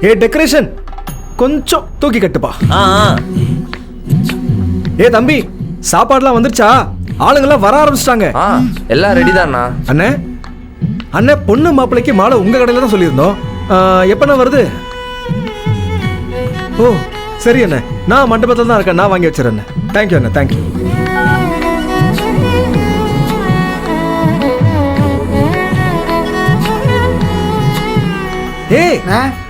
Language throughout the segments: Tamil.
ஏ டெக்கரேஷன் கொஞ்சம் தூக்கி கட்டுப்பா. ஏ தம்பி, சாப்பாடுலாம் வந்துருச்சா? ஆளுங்கெல்லாம் வர ஆரம்பிச்சிட்டாங்க. எல்லாம் ரெடி தான்ண்ணா. அண்ணே அண்ணே, பொண்ணு மாப்பிள்ளைக்கு மாலை உங்க கடையில தான் சொல்லியிருந்தோம். எப்பண்ணா வருது? ஓ சரி அண்ணே, நான் மண்டபத்தில் தான் இருக்கேன், நான் வாங்கி வச்சிடறேன். தேங்க்யூ அண்ணே, தேங்க்யூ. ஏய்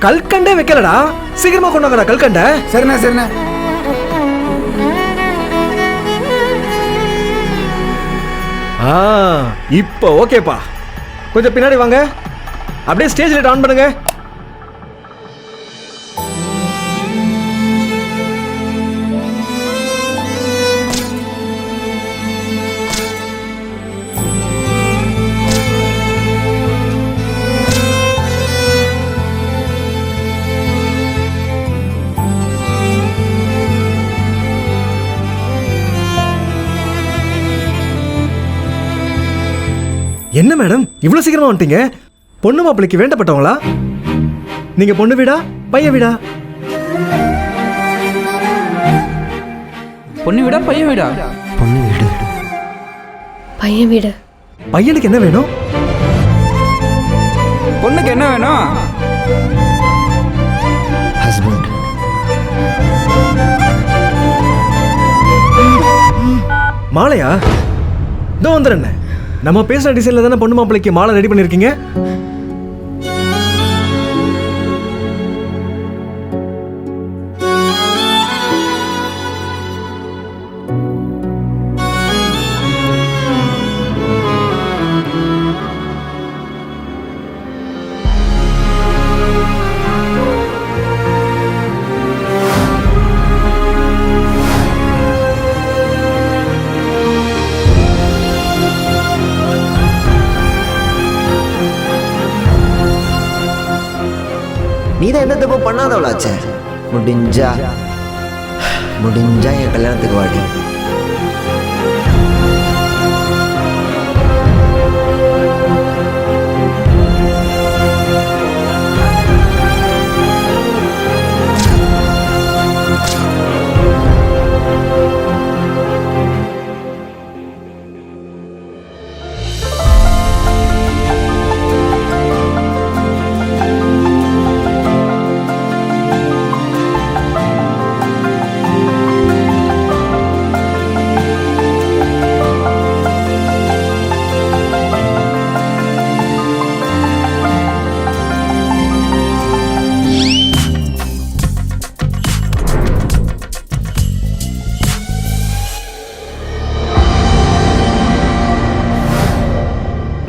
கல்கண்டே வைக்கலடா, சீக்கிரமா கொண்டாங்கடா கல்கண்ட. சரிண்ணா சரிண்ணா. இப்போ ஓகேப்பா. கொஞ்சம் பின்னாடி வாங்க, அப்படியே ஸ்டேஜ் லைட் ஆன் பண்ணுங்க. என்ன மேடம் இவ்வளவு சீக்கிரமா வந்துட்டீங்க? பொண்ணு மாப்பிள்ளைக்கு வேண்டப்பட்டவங்களா நீங்க? பொண்ணு வீடா பையன் வீடா? பொண்ணு வீடா பையன் வீடா? பொண்ணு வீடு. பையன் வீடு. பையனுக்கு என்ன வேணும்? பொண்ணுக்கு என்ன வேணும்? ஹஸ்பண்ட். மாலையா? இதோ வந்துடுறேன். நம்ம பேசுற டிசைன்ல தானே பொண்ணு மாப்பிள்ளைக்கு மாலை ரெடி பண்ணிருக்கீங்க? நீ தான் எந்த தப்பும் பண்ணாதவளாச்சே. முடிஞ்சா என் கல்யாணத்துக்கு வாடி.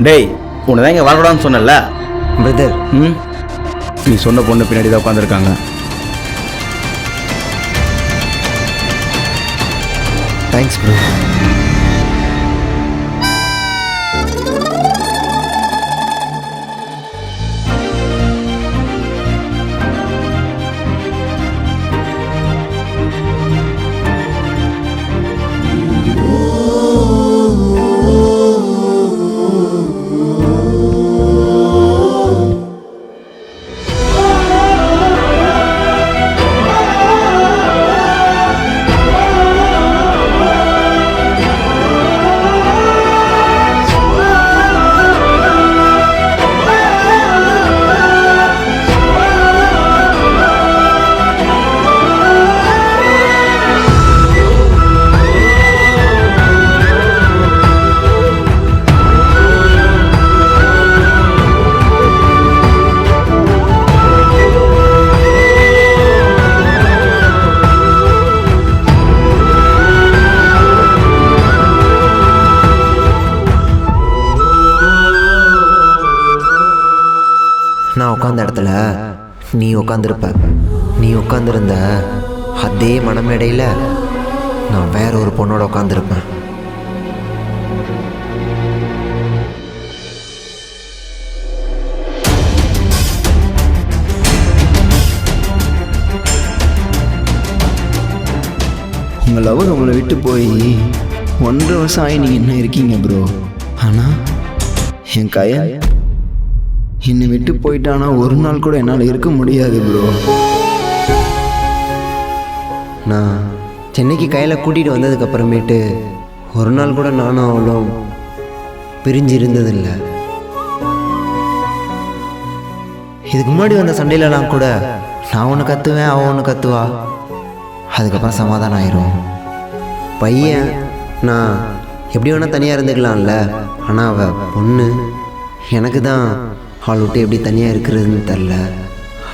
டேய், உன்னை தான் இங்கே வரக்கூடாதுன்னு சொன்னல பிரதர். நீ சொன்ன பொண்ணு பின்னாடி தான் உட்காந்துருக்காங்க. Thanks bro. நான் உட்காந்த இடத்துல நீ உட்காந்துருப்ப. நீ உட்காந்துருந்த அதே மனமேடையில் நான் வேற ஒரு பொண்ணோட உட்காந்துருப்பேன். உங்கள் லவர் உங்களை விட்டு போய் 1.5 வருஷம் ஆகி நீங்கள் என்ன இருக்கீங்க ப்ரோ. ஆனால் என் கையை என்னை விட்டு போயிட்டானா ஒரு நாள் கூட என்னால் இருக்க முடியாது ப்ரோ. நான் சென்னைக்கு கையில் கூட்டிகிட்டு வந்ததுக்கப்புறமேட்டு ஒரு நாள் கூட நானும் அவளும் பிரிஞ்சு இருந்ததில்லை. இதுக்கு முன்னாடி வந்த சண்டையிலலாம் கூட நான் ஒன்று கத்துவேன், அவன் ஒன்று கத்துவா, அதுக்கப்புறம் சமாதானம் ஆயிரும். பையன் நான் எப்படி வேணால் தனியாக இருந்துக்கலாம்ல, ஆனால் அவள் பொண்ணு, எனக்கு தான் அவளை விட்டு எப்படி தனியாக இருக்கிறதுன்னு தெரில.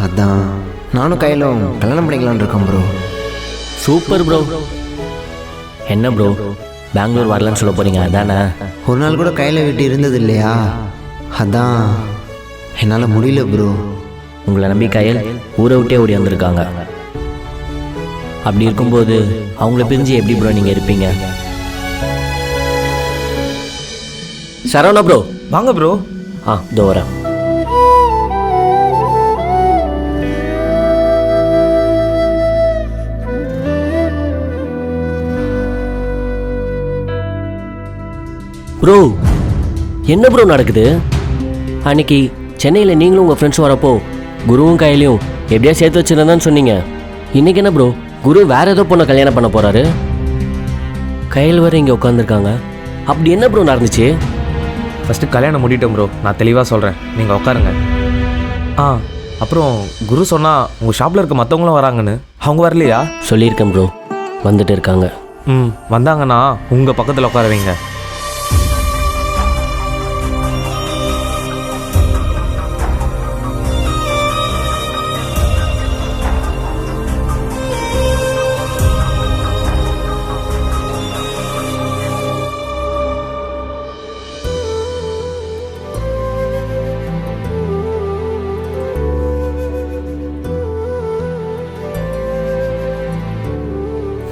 அதான் நானும் கையிலும் கல்யாணம் பண்ணிக்கலான்னு இருக்கேன் ப்ரோ. Super bro. என்ன ப்ரோ பெங்களூர் வரலன்னு சொல்ல போகிறீங்க அதானே? ஒரு நாள் கூட கையில் விட்டு இருந்தது இல்லையா, அதான் என்னால் முடியல ப்ரோ. உங்களை நம்பி கையில் ஊரை விட்டே ஓடி வந்திருக்காங்க. அப்படி இருக்கும்போது அவங்கள பிரிஞ்சு எப்படி ப்ரோ நீங்கள் இருப்பீங்க? சரவணா ப்ரோ வாங்க ப்ரோ. இதோ வரேன். ப்ரோ என்ன ப்ரோ நடக்குது? அன்னைக்கு சென்னையில் நீங்களும் உங்கள் ஃப்ரெண்ட்ஸும் வரப்போ குருவும் கையிலையும் எப்படியா சேர்த்து வச்சுருந்தான்னு சொன்னீங்க. இன்றைக்கி என்ன ப்ரோ குரு வேறு ஏதோ பொண்ணை கல்யாணம் பண்ண போகிறாரு, கையில் வர இங்கே உட்காந்துருக்காங்க. அப்படி என்ன ப்ரோ நடந்துச்சு? ஃபஸ்ட்டு கல்யாணம் முடிட்டோம் ப்ரோ, நான் தெளிவாக சொல்கிறேன், நீங்கள் உட்காருங்க. அப்புறம் குரு சொன்னால் உங்கள் ஷாப்பில் இருக்க மற்றவங்களும் வராங்கன்னு, அவங்க வரலையா? சொல்லியிருக்கேன் ப்ரோ, வந்துட்டு இருக்காங்க. வந்தாங்கன்னா உங்கள் பக்கத்தில் உட்கார வைங்க.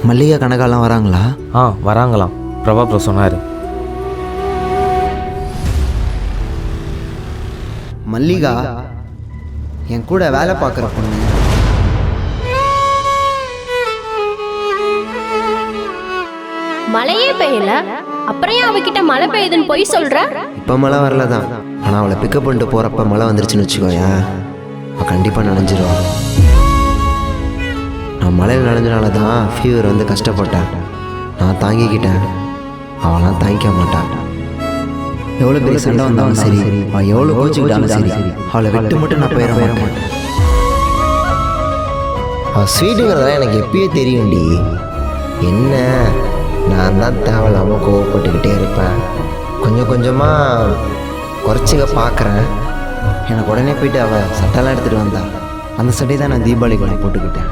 மல்லிகா கனகாலாம் வராங்களா? வராங்களாம், பிரபா ப்ரோ சொன்னார். மல்லிகா என் கூட வேலை பார்க்குற பொண்ணு. மழையே பெய்யல, அப்புறம் ஏன் அவகிட்ட மழை பெய்யுதுன்னு போய் சொல்ற? இப்போ மழை வரல தான், ஆனால் அவளை பிக்கப் பண்ணிட்டு போகிறப்ப மழை வந்துருச்சுன்னு வச்சுக்கோயேன், அவள் கண்டிப்பாக நனைஞ்சிருவான். நான் மழையில் நனைஞ்சனால தான் ஃபீவர் வந்து கஷ்டப்பட்டேன். நான் தாங்கிக்கிட்டேன், அவளாம் தாங்கிக்க மாட்டான். எவ்வளோ பெரிய சண்டை வந்தாலும் சரி, அவள் எவ்வளோ கோச்சிக்கிட்டாலும் சரி, அவளை விட்டு மட்டும் நான் போயிட மாட்டேன். அவள் ஸ்வீட்டுங்கிறதெல்லாம் எனக்கு எப்பயே தெரியும்டி. என்ன நான் தான் தேவையில்லாமல் கோவப்பட்டுக்கிட்டே இருப்பேன். கொஞ்சம் கொஞ்சமாக குறைச்சிக்க பார்க்குறேன். எனக்கு உடனே போயிட்டு அவள் சட்டைலாம் எடுத்துகிட்டு வந்தா. அந்த சட்டை தான் நான் தீபாவளிக்கு போட்டுக்கிட்டேன்.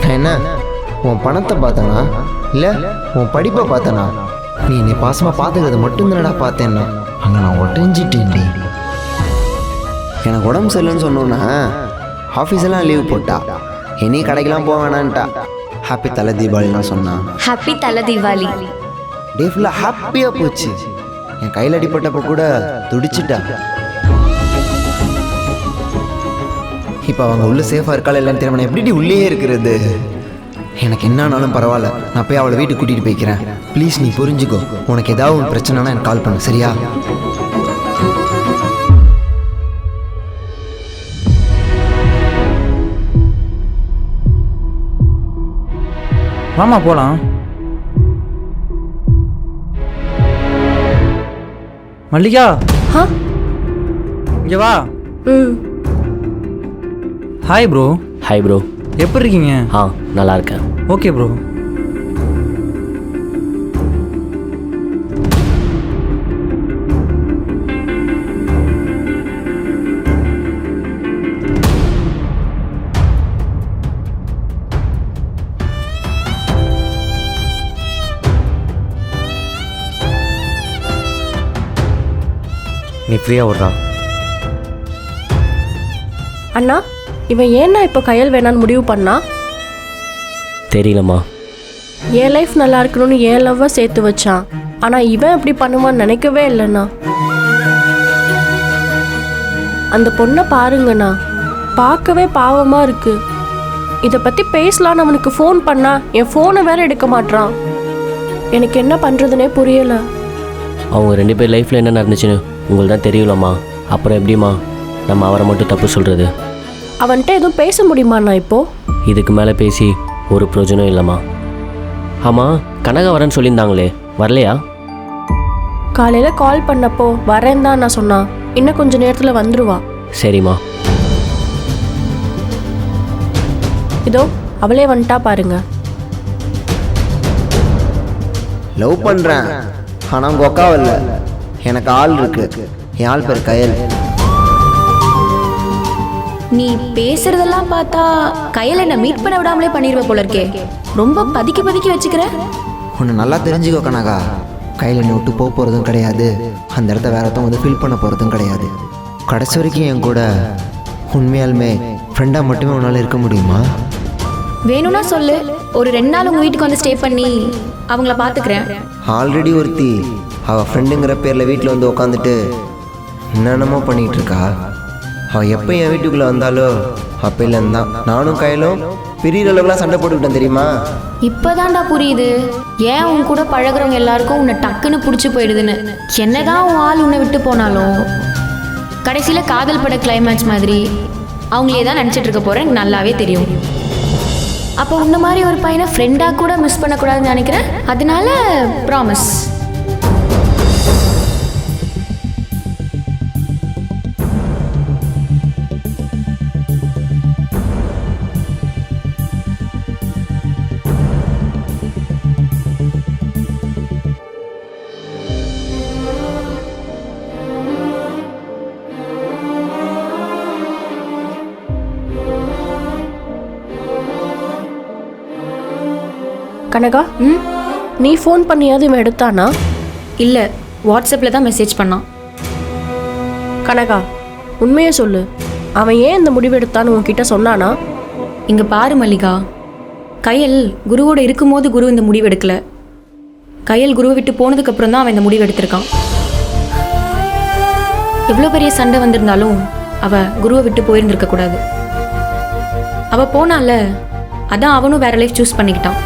நான் என்ன உன் பணத்தை பார்த்தனா இல்லை உன் படிப்பை பார்த்தனா? நீ என்னை பாசமாக பார்த்துக்கிறது மட்டும்தானடா பார்த்தேன்னா, அங்கே நான் ஒட்டஞ்சிட்டேன்டி. எனக்கு உடம்பு சரியில்லைன்னு சொன்னோன்னா ஆஃபீஸெல்லாம் லீவ் போட்டா, என்னையும் கடைக்கெல்லாம் போக வேணான்ட்டா. ஹாப்பி தலை தீபாவளிலாம் சொன்னான். ஹாப்பி தலை தீபாவளி. டே ஃபுல்லாக ஹாப்பியாக போச்சு. என் கையில் அடிப்பட்டப்போ கூட துடிச்சிட்டா. இப்போ அவங்க உள்ளே சேஃபாக இருக்காள் இல்லைன்னு தெரியாம எப்படி உள்ளே இருக்கிறது? எனக்கு என்னானாலும் பரவாயில்ல, நான் போய் அவளை வீட்டுக்கு கூட்டிகிட்டு போய்க்கிறேன். ப்ளீஸ் நீ புரிஞ்சுக்கோ. உனக்கு ஏதாவது ஒரு பிரச்சனைனா எனக்கு கால் பண்ணு, சரியா? வாமா போகலாம். மல்லிகா இங்கே வா. Hi bro. Hi bro. எப்படி இருக்கீங்க? நல்லா இருக்கேன். Okay bro. நீ ஃப்ரீயாக விட்றா. அண்ணா, இவன் ஏன்னா இப்போ கையல் வேணான்னு முடிவு பண்ணா? தெரியலம்மா. என் லைஃப் நல்லா இருக்கணும்னு என் லவ்வை சேர்த்து வச்சான். ஆனால் இவன் அப்படி பண்ணுவான்னு நினைக்கவே இல்லைண்ணா. அந்த பொண்ணை பாருங்கண்ணா, பார்க்கவே பாவமாக இருக்கு. இதை பற்றி பேசலான்னு அவனுக்கு ஃபோன் பண்ணா என் ஃபோனை வேற எடுக்க மாட்றான். எனக்கு என்ன பண்ணுறதுனே புரியலை. அவங்க 2 பேர் லைஃப்பில் என்ன நடந்துச்சுன்னு உங்களுக்கு தான் தெரியலம்மா. அப்புறம் எப்படிம்மா நம்ம அவரை மட்டும் தப்பு சொல்கிறது? அவன்கிட்ட எதுவும் பேச முடியுமாண்ணா இப்போ? இதுக்கு மேலே பேசி ஒரு பிரயோஜனம் இல்லைம்மா. ஆமாம், கனகா வரேன்னு சொல்லியிருந்தாங்களே, வரலையா? காலையில் கால் பண்ணப்போ வரேன் தான் நான் சொன்னான். இன்னும் கொஞ்ச நேரத்தில் வந்துருவா. சரிம்மா. இதோ அவளே வந்துட்டா பாருங்க. லவ் பண்ணுறேன், ஆனால் உங்கள் அக்காவும் இல்லை. எனக்கு ஆள் இருக்கு. என் ஆள் பேர் கயல். நீ பேசுறதெல்லாம் பார்த்தா கையில் என்ன மீட் பண்ண விடாமலே பண்ணிடுவ போல இருக்கே. ரொம்ப பதுக்கி வச்சுக்கிற. உன்னை நல்லா தெரிஞ்சுக்கோ கனகா. கையில் என்னை விட்டு போக போகிறதும் கிடையாது, அந்த இடத்த வேற ஒருத்தவங்க வந்து ஃபீல் பண்ண போகிறதும் கிடையாது. கடைசி வரைக்கும் என் கூட உண்மையாலுமே ஃப்ரெண்டாக மட்டுமே உன்னால் இருக்க முடியுமா? வேணும்னா சொல்லு, ஒரு 2 நாள் உங்கள் வீட்டுக்கு வந்து ஸ்டே பண்ணி அவங்கள பார்த்துக்கிறேன். ஆல்ரெடி ஒருத்தி அவள் ஃப்ரெண்டுங்கிற பேரில் வீட்டில் வந்து உட்காந்துட்டு என்னென்னமோ பண்ணிகிட்டு இருக்கா. அவள் எப்போ என் வீட்டுக்குள்ளே வந்தாலோ அப்போலேருந்து தான் நானும் கையிலும் பெரிய அளவுலாம் சண்டை போட்டுக்கிட்டேன் தெரியுமா? இப்போதான்டா புரியுது ஏன் உன் கூட பழகுறவங்க எல்லாருக்கும் உன்னை டக்குன்னு பிடிச்சி போயிடுதுன்னு. என்னதான் உன் ஆள் உன்னை விட்டு போனாலும் கடைசியில் காதல் பட கிளைமேக்ஸ் மாதிரி அவங்களே தான் நினச்சிட்டு இருக்க போகிறேன். எனக்கு நல்லாவே தெரியும். அப்போ உன்ன மாதிரி ஒரு பையனை ஃப்ரெண்டாக கூட மிஸ் பண்ணக்கூடாதுன்னு நினைக்கிறேன். அதனால ப்ராமிஸ். கனகா, நீ ஃபோன் பண்ணியாவது இவன் எடுத்தானா? இல்லை, வாட்ஸ்அப்பில் தான் மெசேஜ் பண்ணான். கனகா, உண்மையை சொல்லு. அவன் ஏன் இந்த முடிவு எடுத்தான்னு உன்கிட்ட சொன்னானா? இங்கே பாரு மல்லிகா, கையல் குருவோட இருக்கும்போது குரு இந்த முடிவு எடுக்கல. கையல் குருவை விட்டு போனதுக்கப்புறம் தான் அவன் இந்த முடிவு எடுத்திருக்கான். எவ்வளோ பெரிய சண்டை வந்திருந்தாலும் அவள் குருவை விட்டு போயிருந்திருக்க கூடாது. அவள் போனால அதான் அவனும் வேற லைஃப் சூஸ் பண்ணிக்கிட்டான்.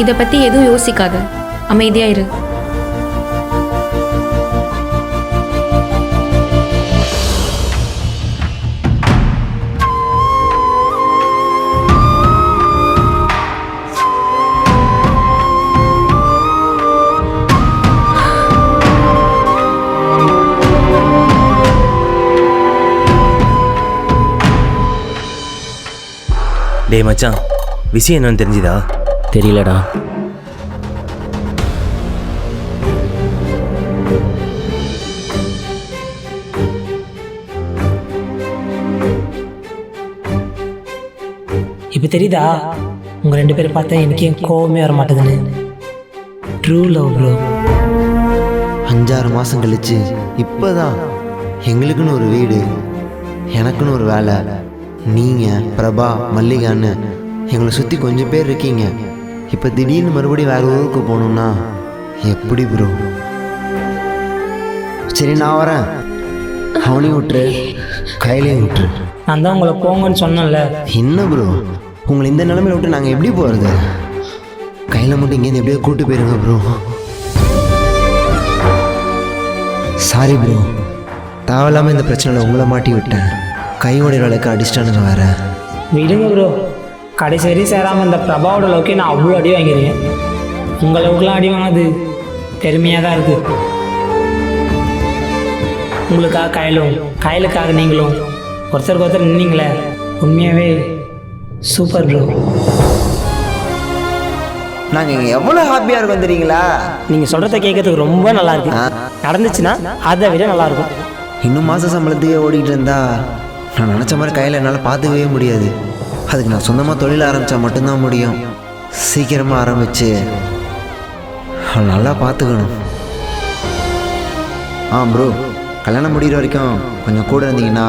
இதை பற்றி எதுவும் யோசிக்காத, அமைதியா இரு. டேய் மச்சான், விஷயம் என்னன்னு தெரிஞ்சுதா? தெரியலடா. இப்போ தெரியுதா உங்கள் 2 பேரை பார்த்தா எனக்கு ஏன் கோவமே வர மாட்டேதுன்னு. True love bro. 5-6 மாதம் கழிச்சு இப்போதான் எங்களுக்குன்னு ஒரு வீடு, எனக்குன்னு ஒரு வேலை, நீங்கள் பிரபா மல்லிகான்னு எங்களை சுற்றி கொஞ்சம் பேர் இருக்கீங்க. இப்போ திடீர்னு மறுபடியும் வேறு ஊருக்கு போகணுன்னா எப்படி ப்ரோ? சரி நான் வரேன், அவனையும் விட்டுரு கையிலையும் விட்டுரு. நான் தான் உங்களை போங்கன்னு சொன்னேன்ல. என்ன ப்ரோ, உங்களை இந்த நிலைமையில விட்டு நாங்கள் எப்படி போகிறது? கையில் மட்டும் இங்கேருந்து எப்படியோ கூப்பிட்டு போயிருங்க ப்ரோ. சாரி ப்ரோ, தேவையில்லாமல் இந்த பிரச்சனையில் உங்களை மாட்டி விட்டேன். கையோட அளவுக்கு அடிச்சிட்டானுங்க வேற. விடுங்க ப்ரோ, கடைசி வரையும் சேராமல் இந்த பிரபாவோட அளவுக்கு நான் அவ்வளோ அடி வாங்கிடுவேன். உங்கள் அளவுக்குலாம் அடி வாங்கினது பெருமையாக தான் இருக்குது. உங்களுக்காக கையிலுக்காக நீங்களும் ஒருத்தருக்கு ஒருத்தர் நின்னீங்களே, உண்மையாகவே சூப்பர் ப்ரோ. நாங்கள் இங்கே எவ்வளோ ஹாப்பியாக இருக்கோம் தெரியுங்களா? நீங்கள் சொல்கிறத கேட்கறதுக்கு ரொம்ப நல்லா இருக்கு. நடந்துச்சுன்னா அதை விட நல்லாயிருக்கும். இன்னும் மாத சம்பளத்துக்கே ஓடிக்கிட்டு இருந்தா நான் நினச்ச மாதிரி கையில் என்னால் பார்த்துக்கவே முடியாது. அதுக்கு நான் சொந்தமாக தொழில் ஆரம்பித்தா மட்டும்தான் முடியும். சீக்கிரமாக ஆரம்பித்து நல்லா பார்த்துக்கணும். ப்ரோ, கல்யாணம் முடிகிற வரைக்கும் கொஞ்சம் கூட இருந்தீங்கன்னா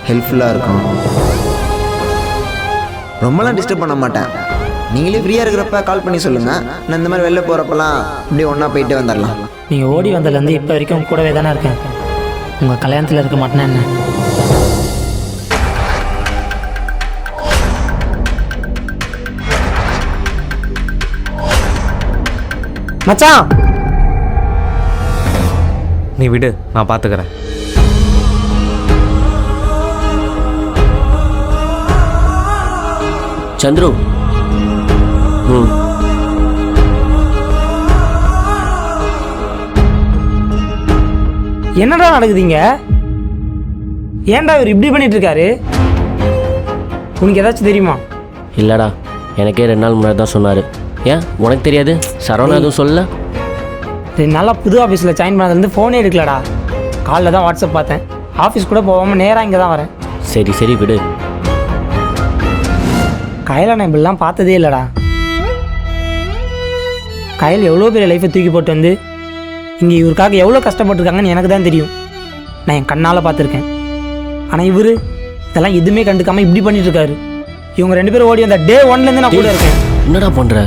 ஹெல்ப்ஃபுல்லாக இருக்கும். ரொம்பலாம் டிஸ்டர்ப் பண்ண மாட்டேன். நீங்களே ஃப்ரீயாக இருக்கிறப்ப கால் பண்ணி சொல்லுங்கள். நான் இந்த மாதிரி வெளில போகிறப்பெல்லாம் இப்படியே ஒன்றா போயிட்டு வந்துடலாம். நீங்கள் ஓடி வந்ததுலேருந்து இப்போ வரைக்கும் கூடவே தானே இருக்கேன். உங்கள் கல்யாணத்தில் இருக்க மாட்டேன்னா என்ன? மச்சான், நீ விடு, நான் பார்த்துக்கிறேன். சந்துரு. என்னடா நடக்குதுங்க? ஏன்டா இவர் இப்படி பண்ணிட்டு இருக்காரு? உனக்கு ஏதாச்சும் தெரியுமா? இல்லைடா, எனக்கே 2 நாள் முன்னாடி தான் சொன்னார். ஏன் உனக்கு தெரியாது? சரவணா எதுவும் சொல்லல? 2 நாளாக புது ஆஃபீஸில் ஜாயின் பண்ணதுலேருந்து ஃபோனே எடுக்கலடா. காலைல தான் வாட்ஸ்அப் பார்த்தேன். ஆஃபீஸ் கூட போகாமல் நேராக இங்கே தான் வரேன். சரி சரி விடு. கையில் நான் இப்படிலாம் பார்த்ததே இல்லைடா. கையில் எவ்வளோ பெரிய லைஃப்பை தூக்கி போட்டு வந்து இங்கே இவருக்காக எவ்வளோ கஷ்டப்பட்டுருக்காங்கன்னு எனக்கு தான் தெரியும். நான் என் கண்ணால் பார்த்துருக்கேன். ஆனால் இவர் இதெல்லாம் எதுவுமே கண்டுக்காமல் இப்படி பண்ணிட்டு இருக்காரு. இவங்க 2 பேரும் ஓடி வந்த டே 1லேருந்து நான் கூட இருக்கேன். என்னடா பண்ணுற?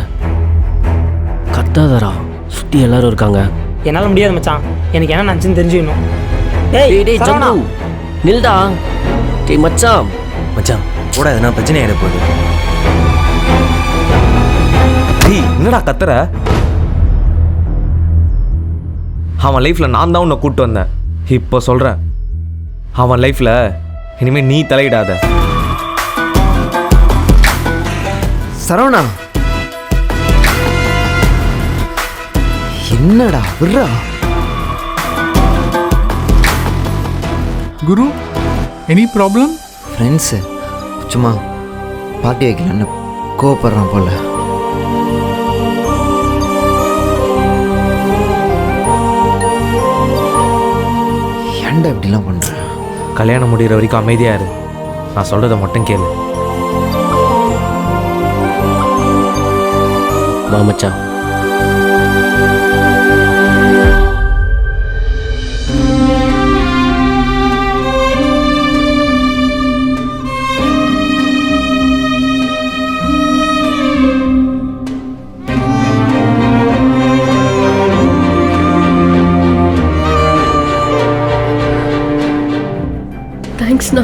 கத்தாதரா, சுற்றி எல்லாரும் இருக்காங்க. என்னால் முடியாது மச்சான். எனக்கு என்ன நினச்சுன்னு தெரிஞ்சுக்கணும். டேய் சந்து, நில்டா. டேய் மச்சான். மச்சான் கூட எதனா பிரச்சனை ஆகிட போகுது. டேய் என்னடா கத்துற? அவன் லைஃப்பில் நான் தான் உன்னை கூப்பிட்டு வந்தேன். இப்போ சொல்கிறேன், அவன் லைஃப்பில் இனிமேல் நீ தலையிடாத. சரவணா, என்னடா விட்றா. குரு, எனி ப்ராப்ளம்? ஃப்ரெண்ட்ஸு சும்மா பார்ட்டி வைக்கலான்னு கோவப்படுறான் போல. ஏன்டா இப்படிலாம் பண்ணுறேன்? கல்யாணம் முடிகிற வரைக்கும் அமைதியாக இரு. நான் சொல்கிறத மட்டும் கேளு. வா மச்சான். தேங்க்ஸ்ண்ணா.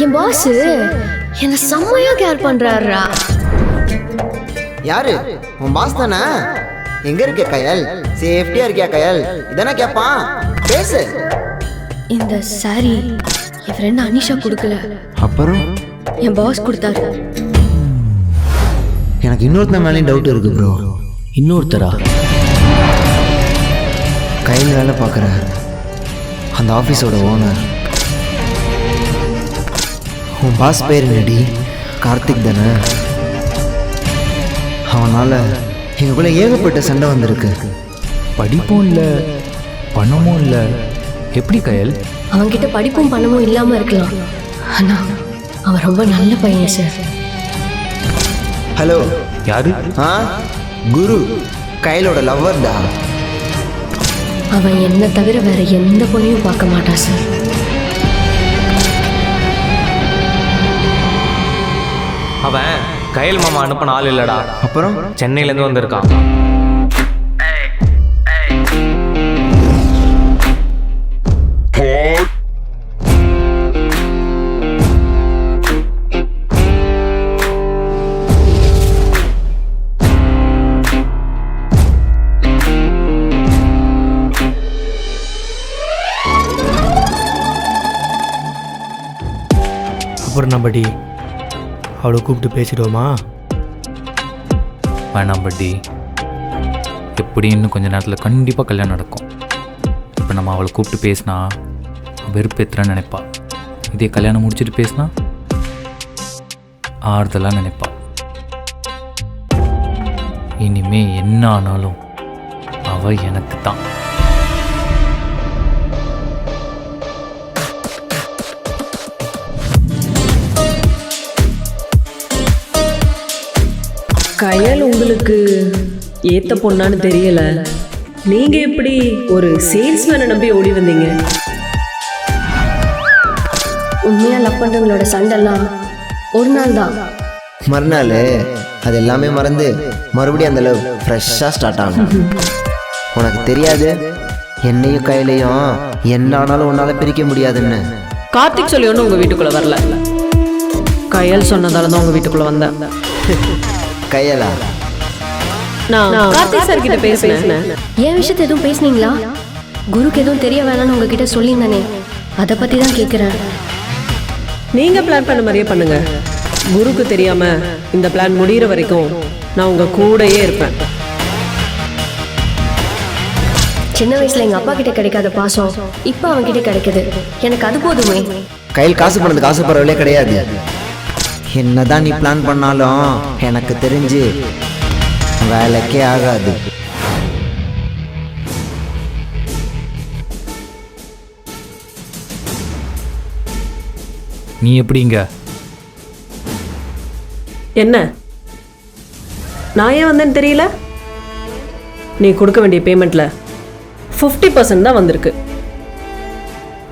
என் பாஸ் என்ன செம்மையா கேர் பண்றாருடா. யாரு உன் பாஸ் தானே? எங்க இருக்க கயல்? சேஃப்டியா இருக்கியா கயல்? இதானே கேட்பான், பேசு. இந்த சாரி என் ஃப்ரெண்ட் அனிஷா கொடுக்கல, அப்புறம் என் பாஸ் கொடுத்தாரு. எனக்கு இன்னொருத்தன் மேலேயும் டவுட் இருக்கு ப்ரோ. இன்னொருத்தரா? கையில் வேலை பார்க்குற அந்த ஆஃபீஸோட ஓனர். உன் பாஸ் பேர் என்னடி? கார்த்திக் தானே? அவனால் எங்களுக்குள்ள ஏகப்பட்ட சண்டை வந்திருக்கு. படிப்பும் இல்லை, பணமும் இல்லை. எப்படி கயல்? அவன்கிட்ட படிப்பும் பணமும் இல்லாமல் இருக்கலாம், ஆனால் அவன் ரொம்ப நல்ல பையன் சார். ஹலோ, யாரு? குரு, கையிலோட லவ்வர்டா. அவன் என்ன தவிர வேற எந்த பொண்ணையும் பார்க்க மாட்டான் சார். அவன் கயல் மாமா அனுப்பின ஆள் இல்லடா. அப்புறம் சென்னையிலேருந்து வந்திருக்கான். அப்புறம் நம்மடி அவளை கூப்பிட்டு பேசிடுவோமா? வேணாம் பட்டி, எப்படி இன்னும் கொஞ்ச நேரத்தில் கண்டிப்பாக கல்யாணம் நடக்கும். இப்போ நம்ம அவளை கூப்பிட்டு பேசினா வெறுப்பேற்றுறன்னு நினைப்பா. இதே கல்யாணம் முடிச்சுட்டு பேசினா ஆறுதலாக நினைப்பா. இனிமே என்ன ஆனாலும் அவள் எனக்கு தான். கயல் உங்களுக்கு ஏத்த பொண்ணான்னு தெரியல. நீங்க எப்படி ஒரு சேல்ஸ்மேனை நம்பி ஓடி வந்தீங்க? உண்மையா லவ் பண்றவங்களோட சண்டைலாம் ஒரு நாள் தான், மறுநாள் அது எல்லாமே மறந்து மறுபடியும் அந்த லவ் ஃப்ரெஷ்ஷாக ஸ்டார்ட் ஆகும். உனக்கு தெரியாது என்னையும் கையிலையும் என்ன ஆனாலும் உன்னால் பிரிக்க முடியாதுன்னு. கார்த்திக் சொல்லி ஒன்றும் உங்கள் வீட்டுக்குள்ளே வரல, கையல் சொன்னதால தான் உங்கள் வீட்டுக்குள்ளே வந்தேன். கையலா? நான் கார்த்திக் சார் கிட்ட பேசினேன். என் விஷயத்தை எதுவும் பேசுனீங்களா? குருக்கு எதுவும் தெரிய வேணாம்னு உங்ககிட்ட சொல்லியிருந்தானே, அதை பற்றி தான் கேட்குறேன். நீங்கள் பிளான் பண்ண மாதிரியே பண்ணுங்க. குருக்கு தெரியாமல் இந்த பிளான் முடிகிற வரைக்கும் நான் உங்கள் கூடயே இருப்பேன். சின்ன வயசுல எங்க அப்பா கிட்ட கிடைக்காத பாசம் இப்போ அவன் கிட்ட கிடைக்குது. எனக்கு அது போதுமே. கையில் காசு பண்ணதுக்கு ஆசைப்படுறவளே கிடையாது. என்னதான் நீ பிளான் பண்ணாலும் எனக்கு தெரிஞ்சு வேலைக்கே ஆகாது. நீ எப்படிங்க? என்ன நான் ஏன் வந்தேன்னு தெரியல? நீ கொடுக்க வேண்டிய பேமெண்ட்டில் 50% தான் வந்திருக்கு.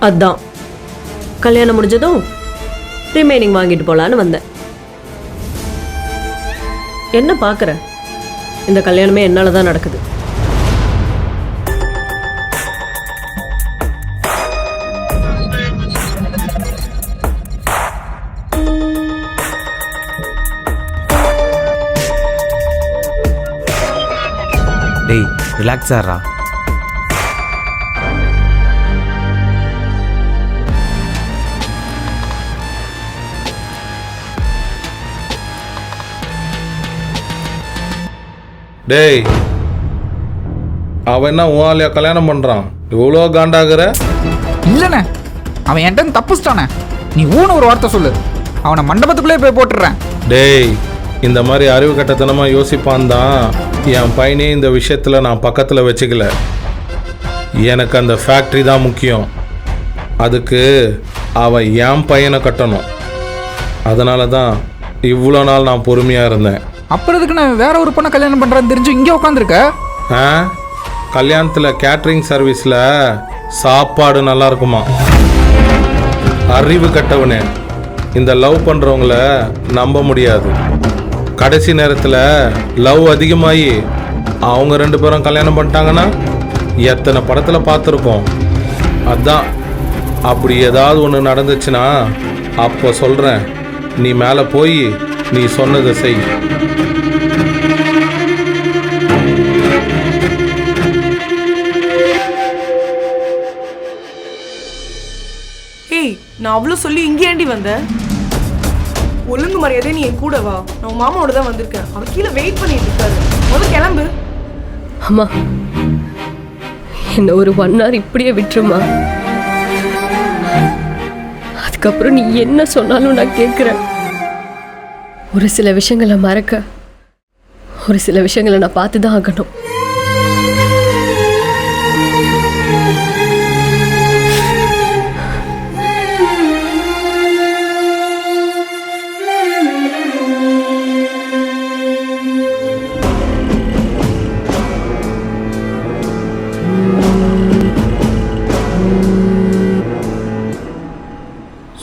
அதுதான் கல்யாணம் முடிஞ்சதும் ரிமைனிங் வாங்கிட்டு போகலான்னு வந்தேன். என்ன பார்க்குற? இந்த கல்யாணமே என்னால் தான் நடக்குது. டேய் ரிலாக்ஸ் ஆடுறா. டேய் அவன் என்ன உன் கல்யாணம் பண்ணுறான்? இவ்வளோ காண்டாகிற? இல்லைண்ணே, அவன் என்கிட்ட தப்புச்சிட்டானே. நீ ஊன்னு ஒரு வார்த்தை சொல்லு, அவனை மண்டபத்துக்குள்ளே போய் போட்டுடுறேன். டேய் இந்த மாதிரி அறிவு கட்டத்தனமாக யோசிப்பான் தான் என் பையனே இந்த விஷயத்தில் நான் பக்கத்தில் வச்சுக்கல. எனக்கு அந்த ஃபேக்ட்ரி தான் முக்கியம். அதுக்கு அவன் என் பையனை கட்டணும். அதனால தான் இவ்வளோ நாள் நான் பொறுமையாக இருந்தேன். அப்புறம் எதுக்கு நான் வேற ஒரு பொண்ணை கல்யாணம் பண்ணுறேன்னு தெரிஞ்சு இங்கே உட்காந்துருக்க? கல்யாணத்தில் கேட்ரிங் சர்வீஸில் சாப்பாடு நல்லா இருக்குமா? அறிவு கட்டவனே, இந்த லவ் பண்ணுறவங்கள நம்ப முடியாது. கடைசி நேரத்தில் லவ் அதிகமாகி அவங்க 2 பேரும் கல்யாணம் பண்ணிட்டாங்கன்னா எத்தனை படத்தில் பார்த்துருக்கோம். அதான் அப்படி ஏதாவது ஒன்று நடந்துச்சுன்னா அப்போ சொல்கிறேன், நீ மேலே போய் நீ சொன்னதை செய். ஏய், நான் அவ்வளோ சொல்லி இங்கே ஏண்டி வந்தேன்? ஒழுங்கு மரியாதை நீ என் கூட வா. நான் உன் மாமாவோட தான் வந்திருக்கேன். அவர் கீழே வெயிட் பண்ணிட்டு இருக்காரு. முதல்ல கிளம்பு. அம்மா, என்ன ஒரு 1 hour இப்படியே விட்டுருமா. அதுக்கப்புறம் நீ என்ன சொன்னாலும் நான் கேட்குறேன். ஒரு சில விஷயங்களை மறக்க, ஒரு சில விஷயங்களை நான் பார்த்து தான் ஆகணும்.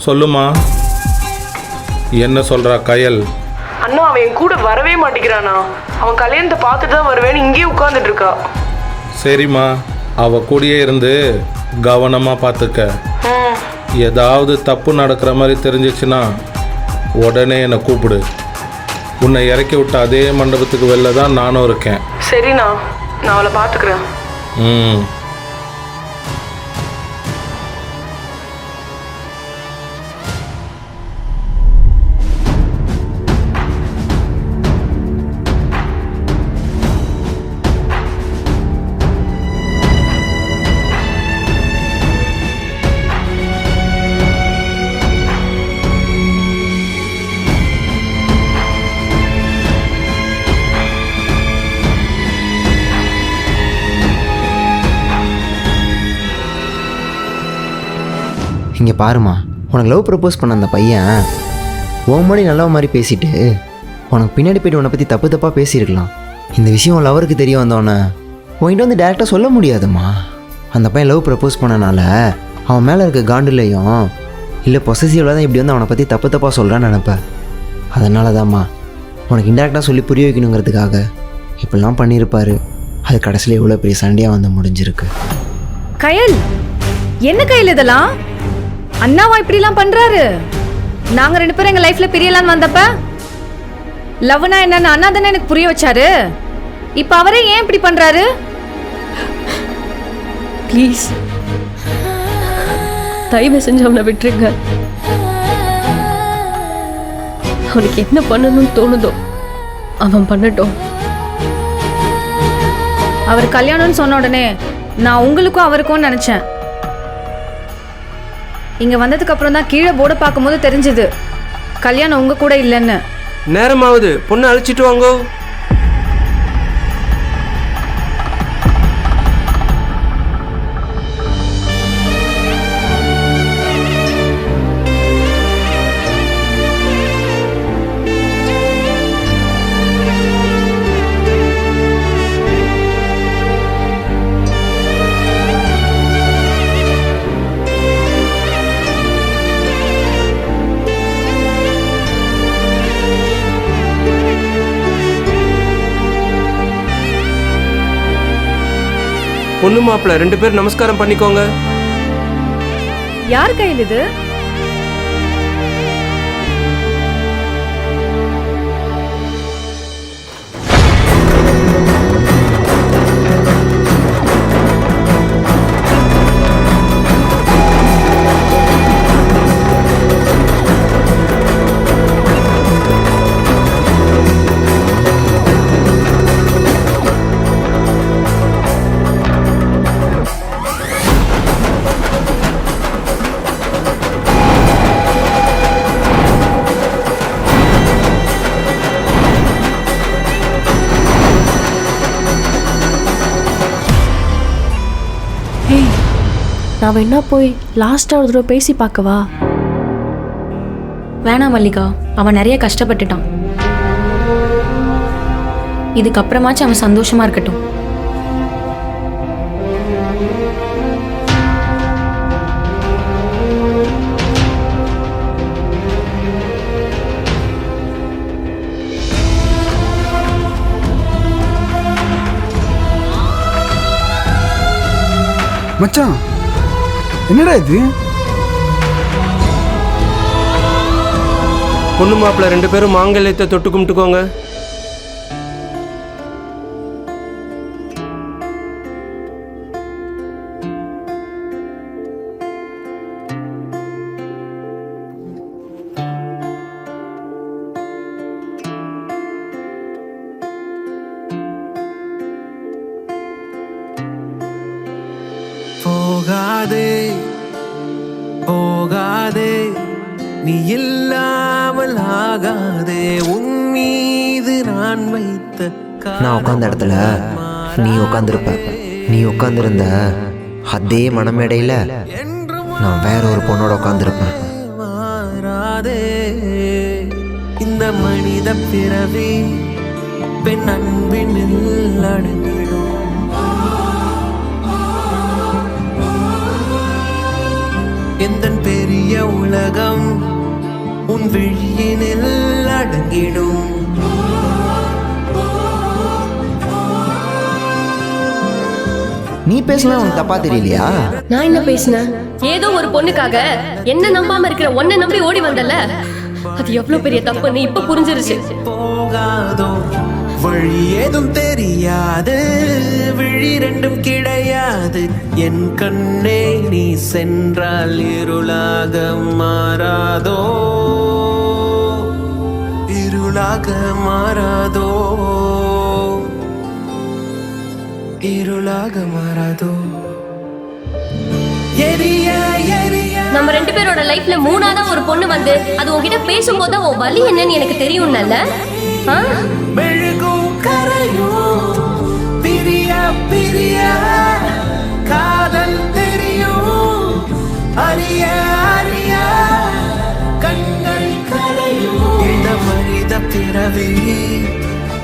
சொல்லுமா, என்ன சொல்கிறா கயல்? அண்ணா, அவன் என் கூட வரவே மாட்டேங்கிறானா. அவன் கல்யாணத்தை பார்த்துட்டு தான் வருவேன்னு இங்கேயே உட்காந்துட்டு இருக்கா. சரிம்மா, அவ கூடயே இருந்து கவனமாக பார்த்துக்க. ஏதாவது தப்பு நடக்கிற மாதிரி தெரிஞ்சிச்சுன்னா உடனே என்னை கூப்பிடு. உன்னை இறக்கி விட்ட அதே மண்டபத்துக்கு வெளில தான் நானும் இருக்கேன். சரிண்ணா, நான் அவளை பார்த்துக்கிறேன். இங்கே பாருமா, உனக்கு லவ் ப்ரப்போஸ் பண்ண அந்த பையன் உன் முன்னாடி நல்ல மாதிரி பேசிட்டு உனக்கு பின்னாடி போய்ட்டு உன்னை பற்றி தப்பு தப்பாக பேசியிருக்கலாம். இந்த விஷயம் லவருக்கு தெரிய வந்தோன்னே உன்கிட்ட வந்து டேரெக்டாக சொல்ல முடியாதுமா. அந்த பையன் லவ் ப்ரப்போஸ் பண்ணனால அவன் மேலே இருக்க காண்டுலையும் இல்லை பொசசிவில் தான் இப்படி வந்து அவனை பற்றி தப்பு தப்பாக சொல்கிறான்னு நினப்பேன். அதனால தான்மா உனக்கு இன்டெரக்டாக சொல்லி புரிய வைக்கணுங்கிறதுக்காக இப்படிலாம் பண்ணியிருப்பாரு. அது கடைசியில் எவ்வளோ பெரிய சண்டையாக வந்து முடிஞ்சிருக்கு. கயல், என்ன கையில் இதெல்லாம்? அண்ணாவா இப்படிலாம் பண்றாரு? நாங்க 2 பேரும் எங்க லைஃப்ல பிரியலான்னு வந்தப்ப லவ்னா என்னன்னு அண்ணா தானே எனக்கு புரிய வச்சாரு. இப்ப அவரே ஏன் இப்படி பண்றாரு? ப்ளீஸ் தயவு செஞ்சு அவனை விட்டுருங்க. அவனுக்கு என்ன பண்ணணும்னு தோணுதோ அவன் பண்ணட்டும். அவர் கல்யாணம்னு சொன்ன உடனே நான் உங்களுக்கும் அவருக்கும் நினைச்சேன். இங்க வந்ததுக்கு அப்புறம் தான் கீழே போர்டை பார்க்கும்போது தெரிஞ்சது கல்யாணம் உங்க கூட இல்லைன்னு. நேரமாவது, பொண்ணை அழைச்சிட்டு வாங்கோ. பொண்ணு மாப்பிள்ள 2 பேர் நமஸ்காரம் பண்ணிக்கோங்க. யார் கையில் இது? நான் வேணா போய் லாஸ்ட்டாக ஒரு தடவை பேசி பார்க்கவா? வேணாம் மல்லிகா, அவன் நிறைய கஷ்டப்பட்டுட்டான். இதுக்கப்புறமாச்சும் அவன் சந்தோஷமா இருக்கட்டும். மச்சான், என்னடா இது? பொண்ணு மாப்பிள்ள 2 பேரும் மாங்கல்யத்தை தொட்டு கும்பிட்டுக்கோங்க. போகாதே போகாதே, நீ இல்லாமல் ஆகாதே, உன் மீது நான் வைத்த. நான் உட்காந்த இடத்துல நீ உட்காந்துருப்ப. நீ உட்காந்துருந்த அதே மனமேடையில் நான் வேற ஒரு பொண்ணோட உட்காந்துருப்பேன். மாறாதே இந்த மனித பிறவி பெண் அன்பினில் அடங்கிடும். எந்த பெரிய உலகம் உன் விழியினில் அடங்கிடும். நீ பேசினா உனக்கு தப்பா தெரியலையா? நான் என்ன பேசினேன்? ஏதோ ஒரு பொண்ணுக்காக என்ன நம்பாம இருக்கிற உன்னை நம்பி ஓடி வந்தல, அது எவ்வளவு பெரிய தப்புன்னு இப்ப புரிஞ்சிருச்சு. போகாதோ வழி ஏதும் தெரியாது, விழி 2ம் கிடையாது. என் கண்ணே நீ சென்றால் இருளாக மாறாதோ, இருளாக மாறாதோ, இருளாக மாறாதோ. நம்ம 2 பேரோட லைஃப்ல 3ஆவதா ஒரு பொண்ணு வந்து அது உன்கிட்ட பேசும்போது உன் வலி என்னன்னு எனக்கு தெரியும்ல. மெழுகும் கரையும் பிரிய பிரிய காதல் தெரியும், அறிய அறிய கண்கள் கரையும். இந்த மனித பிறவி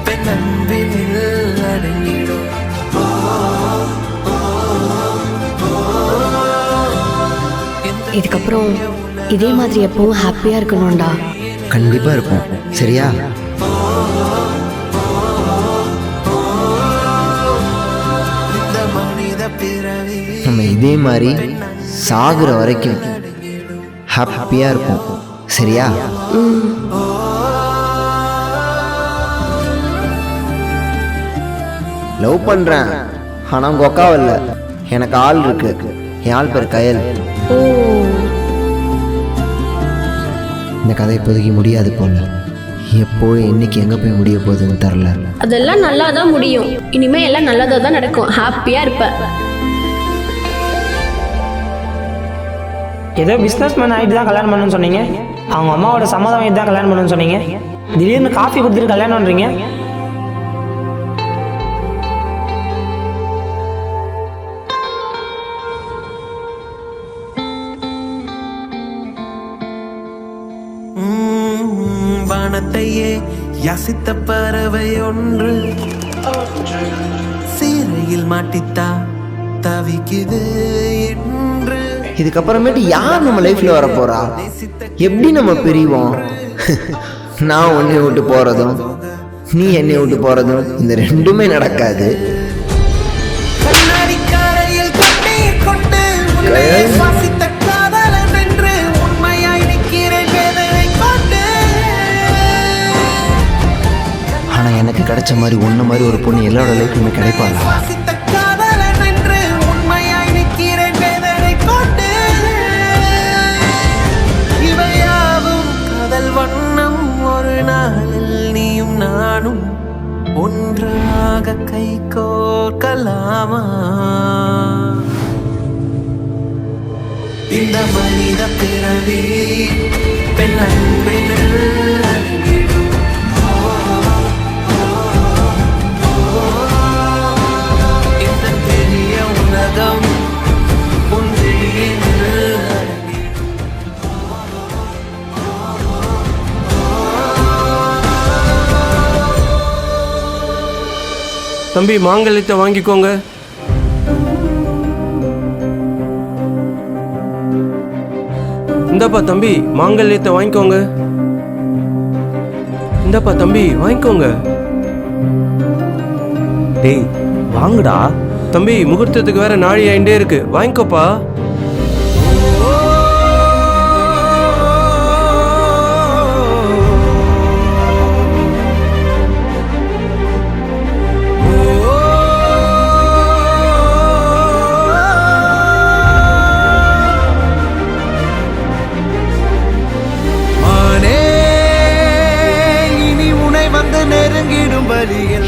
பெண் அன்பினில் அடங்கிடும். இதுக்கப்புறம் இதே மாதிரி எப்பவும் ஹாப்பியா இருக்கணும்டா. கண்டிப்பா இருப்போம், சரியா? நம்ம இதே மாதிரி சாகுற வரைக்கும் ஹாப்பியாக இருப்போம். சரியா? லவ் பண்ணுறேன், ஆனால் உங்கள் அக்காவில்ல, எனக்கு ஆள் இருக்கு. என் ஆள் பேர் கயல். இந்த கதை இப்போதைக்கு முடியாது போல. எப்போ என்னைக்கு எங்கே போய் முடிய போகுதுன்னு தெரில. அதெல்லாம் நல்லா தான் முடியும். இனிமே எல்லாம் நல்லதாக தான் நடக்கும். ஹாப்பியா இருப்ப. ஏதோ பிஸ்னஸ் மேன் ஆகிட்டு தான் கல்யாணம் பண்ணணும்னு சொன்னீங்க. அவங்க அம்மாவோட சம்மதம் ஆகிட்டு தான் கல்யாணம் பண்ணணும்னு சொன்னீங்க. திடீர்னு காஃபி கொடுத்துட்டு கல்யாணம் பண்ணுறீங்க. வானத்தையே யாசித்த பறவை ஒன்று சீரையில் மாட்டித்தா தவிக்குது என்று. இதுக்கப்புறமேட்டு யார் நம்ம லைஃப்பில் வர போகிறா? எப்படி நம்ம பிரிவோம்? நான் உன்னை விட்டு போகிறதும் நீ என்னை விட்டு போகிறதும் இந்த ரெண்டுமே நடக்காது. கண்ணாடிக்காரையில் கண்ணீர் கொண்டு உன்னை சுவாசித்த காதலன் என்று உண்மையாய் நிற்கிறேன் வேதனை கொண்டு. ஆனால் எனக்கு கிடைச்ச மாதிரி ஒன்று மாதிரி ஒரு பொண்ணு எல்லாரோட லைஃப்லையுமே கிடைப்பாளா? காதலன் என்று உண்மையாய் நிற்கிறேன் வேதனை கொண்டு. இவையாவும் காதல் வண்ணம். ஒரு நாளில் நீயும் நானும் ஒன்றாக கை கோர்க்கலாமா? இந்த மனித பிறவி பெண் அன்பினில் இந்த பெரிய உலகம் தம்பி மாங்கல்யத்தை வாங்கிக்கோங்க. இந்தப்பா தம்பி மாங்கல்யத்தை வாங்கிக்கோங்க. இந்தப்பா தம்பி வாங்கிக்கோங்க. டேய் வாங்குடா. தம்பி முகூர்த்தத்துக்கு வேற நாழி ஆயிண்டே இருக்கு. வாங்கிக்கோப்பா.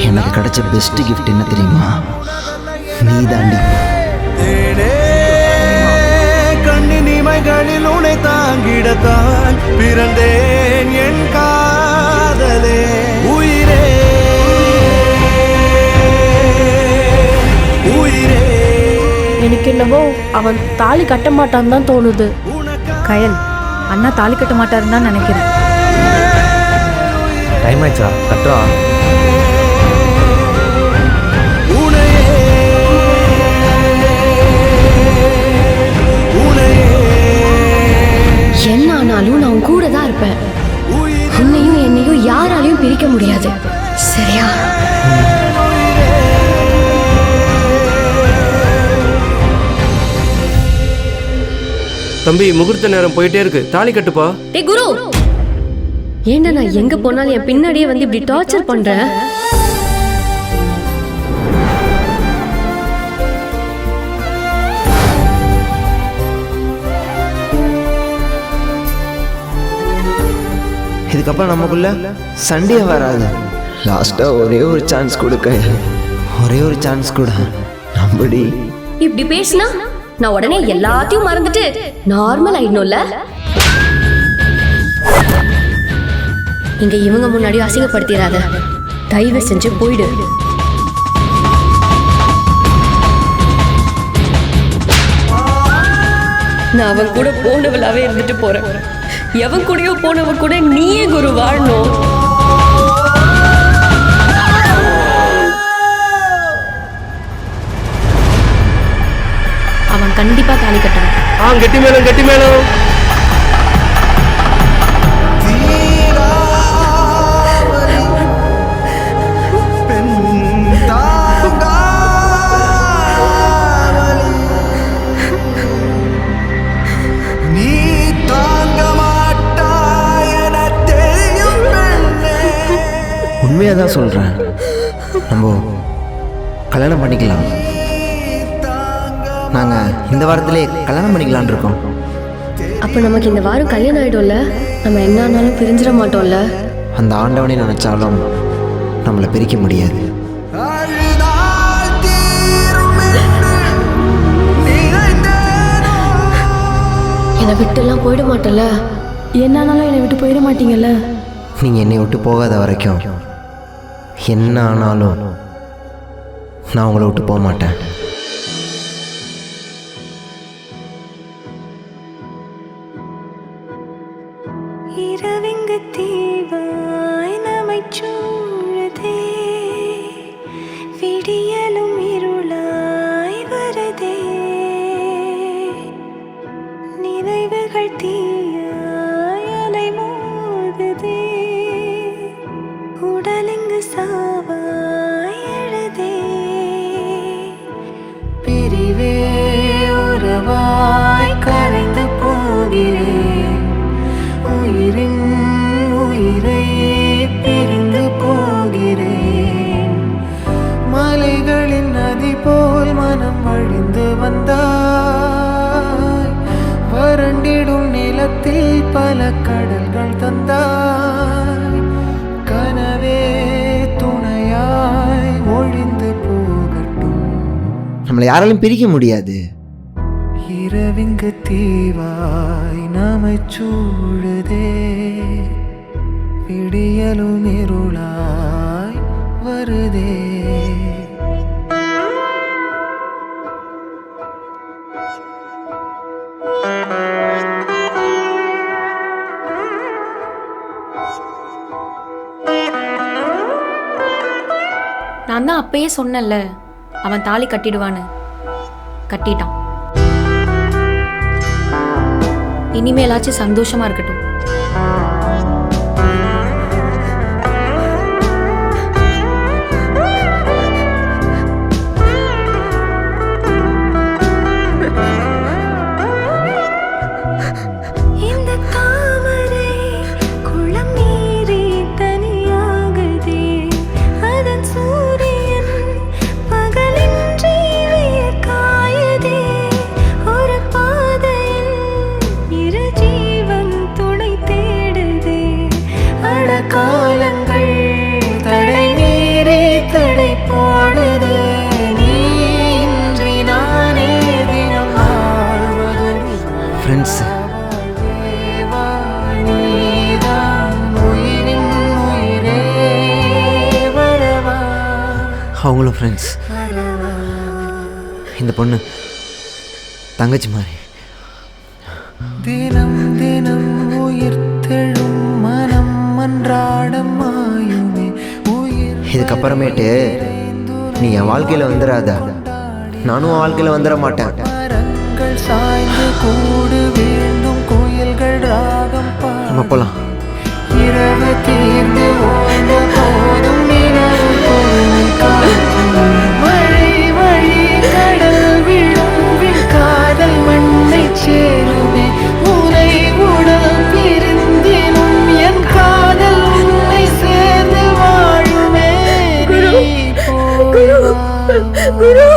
எனக்கு கிடைச்ச பெஸ்ட் கிஃப்ட் என்ன தெரியுமா? நீ தாண்டி. கண்ணின் இமைகளில் உன்னை தாங்கிடத்தான் பிறந்தேன் என் காதலே. உயிரே உயிரே. எனக்கு என்னவோ அவன் தாலி கட்ட மாட்டான்னு தான் தோணுது. கயல், அண்ணா தாலி கட்ட மாட்டாருன்னு தான் நினைக்கிறேன். டைம் ஆயிடுச்சா? கட்டுறா. என்ன ஆனாலும் நான் உன் கூட தான் இருப்பேன். உன்னையும் என்னையும் யாராலையும் பிரிக்க முடியாது. சரியா? தம்பி முகூர்த்த நேரம் போயிட்டே இருக்கு. தாலி கட்டுப்பா. டேய் குரு, ஏண்டா நான் எங்க போனாலும் என் பின்னாடியே வந்து இப்படி டார்ச்சர் பண்ற? இதுக்கப்புறம் நமக்குள்ள சண்டே வராது. லாஸ்ட்டாக ஒரே ஒரு சான்ஸ் கொடுக்க, ஒரே ஒரு சான்ஸ் கூட. நம்படி. இப்படி பேசினா நான் உடனே எல்லாத்தையும் மறந்துட்டு நார்மல் ஆயிடணும்ல? இங்க இவங்க முன்னாடி அசிங்கப்படுத்திடாத. தயவு செஞ்சு போயிடு. நான் அவன் கூட போனவளாவே இருந்துட்டு போறேன். எவன் கூடயோ போனவ கூட நீயே குரு வாழணும். அவன் கண்டிப்பா தாலி கட்டுவான். கெட்டி மேளம் கெட்டி மேளம். உண்மையாக தான் சொல்கிறேன். நம்ம கல்யாணம் பண்ணிக்கலாம். நாங்கள் இந்த வாரத்திலே கல்யாணம் பண்ணிக்கலான் இருக்கோம். அப்போ நமக்கு இந்த வாரம் கல்யாணம் ஆகிடும்ல? நம்ம என்ன ஆனாலும் பிரிஞ்சிட மாட்டோம்ல? அந்த ஆண்டவனை நினச்சாலும் நம்மளை பிரிக்க முடியாது. என்னை விட்டுலாம் போயிட மாட்டல? என்னானாலும் என்னை விட்டு போயிட மாட்டீங்கல்ல? நீங்கள் என்னை விட்டு போகாத வரைக்கும் என்ன ஆனாலும் நான் உங்களை விட்டு போக மாட்டேன். இரவிங்கு தீவாய் நமைச்சூழதே, விடியலும் இருளாய் வருதே, நினைவுகள் தீயாய் அலை மோதுதே, உடலிங்கு சாவாய் எழுதே, பிரிவே உறவாய் கரைந்து போகிறேன், உயிரின் உயிரை பிரிந்து போகிறேன், மலைகளின் நதி போல் மனம் வழிந்து வந்தாய், வறண்டிடும் நிலத்தில் பல கடல்கள் தந்தாய், கனவே துணையாய் ஒழிந்து போகட்டும். நம்மளை யாராலும் பிரிக்க முடியாது. இரவிங்கு தீவாய் நமைச்சூழுதே, விடியலும் இருளாய் வருதே. நான் தான் அப்பயே சொன்னேன்ல, அவன் தாலி கட்டிடுவான்னு. கட்டிட்டான். இனிமேலாச்சும் சந்தோஷமா இருக்கட்டும். இந்த தாமரை குளம் நீரே தனியாகுதே, அதன் சூரியன் பகலின்றி வெயில் காயுதே, ஒரு பாதையில் இரு ஜீவன் துணை தேடுதே, அடக்காலங்கள் தடை மீறி தடை போடுதே, நீன்றி நானே தினம் வாழ்வது. ஃப்ரெண்ட்ஸ், அவங்களும் ஃப்ரெண்ட்ஸ். இந்த பொண்ணு தங்கச்சி மாதிரி. தினம் தினம் உயிர் தெழும் மனம் அன்றாடம் மாயுமே உயிர். இதுக்கப்புறமேட்டு நீ என் வாழ்க்கையில் வந்துடாத, நானும் உன் வாழ்க்கையில் வந்துட மாட்டேன். மரங்கள் சாய்ந்து கூடு வீழ்ந்தும் கோயில்கள் ராகம் நம்ம போகலாம். இரவு தீர்ந்து ஓய்ந்த போதும் நிலவு பொறுமை காக்கும், மழை வழி கடல் விழும் காதல் மண்ணை சேருமே, உனை உடல் பிரிந்தினும் என் காதல் உன்னை சேர்ந்து வாழுமே. குரு